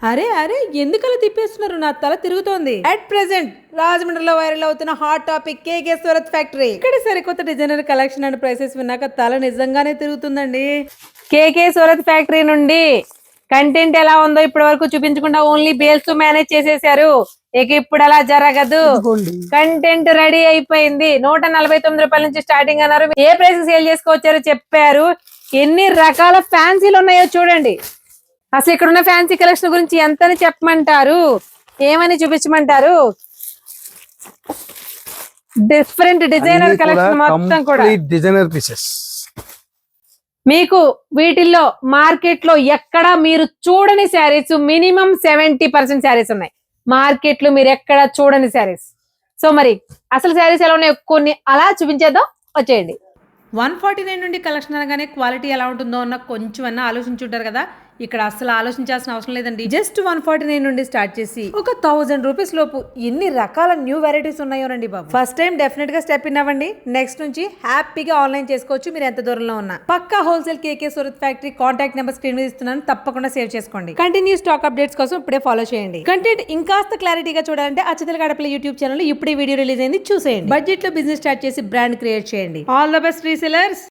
అరే అరే ఎందుకలా తిప్పేస్తున్నారు, నా తల తిరుగుతోంది. అట్ ప్రెసెంట్ రాజమండ్రిలో వైరల్ అవుతున్న హాట్ టాపిక్ కేకే సూరత్ ఫ్యాక్టరీ. ఇక్కడ సరికొత్త డిజైనర్ కలెక్షన్ అండ్ ప్రైసెస్ విన్నాక తల నిజంగానే తిరుగుతుందండి. కేకే సూరత్ ఫ్యాక్టరీ నుండి కంటెంట్ ఎలా ఉందో ఇప్పటి వరకు చూపించకుండా ఓన్లీ బేల్స్ మేనేజ్ చేసేసారు. ఇక ఇప్పుడు అలా జరగదు. కంటెంట్ రెడీ అయిపోయింది. 149 రూపాయల నుంచి స్టార్టింగ్ అన్నారు. ఏ ప్రైస్ సేల్ చేసుకోవచ్చారో చెప్పారు. ఎన్ని రకాల ఫ్యాన్సీలు ఉన్నాయో చూడండి. అసలు ఇక్కడ ఉన్న ఫ్యాన్సీ కలెక్షన్ గురించి ఎంతని చెప్పమంటారు, ఏమని చూపించమంటారు? డిఫరెంట్ డిజైనర్ కలెక్షన్ మొత్తం కూడా డిజైనర్ పీసెస్. మీకు వీటిల్లో మార్కెట్ లో ఎక్కడ మీరు చూడని శారీస్ మినిమం 70% శారీస్ ఉన్నాయి. మార్కెట్ లో మీరు ఎక్కడ చూడని శారీస్. సో మరి అసలు శారీస్ ఎలా ఉన్నాయో కొన్ని అలా చూపించేద్దాం, వచ్చేయండి. 149 నుండి కలెక్షన్ అనగానే క్వాలిటీ ఎలా ఉంటుందో అన్న కొంచెం అన్న ఆలోచించుంటారు కదా. ఇక్కడ అసలు ఆలోచించాల్సిన అవసరం లేదండి. జస్ట్ 149 నుండి స్టార్ట్ చేసి ఒక 1000 రూపీస్ లోపు ఎన్ని రకాల న్యూ వెరైటీస్ ఉన్నాయోనండి బాబు. ఫస్ట్ టైం డెఫినెట్ గా స్టెప్ ఇన్ అవ్వండి. నెక్స్ట్ నుంచి హ్యాపీగా ఆన్లైన్ చేసుకోవచ్చు మీరు ఎంత దూరంలో ఉన్నా. పక్కా wholesale KK Surat factory contact number screen మీద ఇస్తున్నాను, తప్పకుండా సేవ్ చేసుకోండి. కంటిన్యూ స్టాక్ అప్డేట్స్ కోసం ఇప్పుడే ఫాలో చేయండి. కంటెంట్ ఇంకాస్త క్లారిటీగా చూడాలంటే అచ్చతల గడపల యూట్యూబ్ ఛానల్ ఇప్పుడే వీడియో రిలీజ్ అయింది, చూసేయండి. బడ్జెట్ లో బిజినెస్ స్టార్ట్ చేసి బ్రాండ్ క్రియేట్ చేయండి. All the best resellers.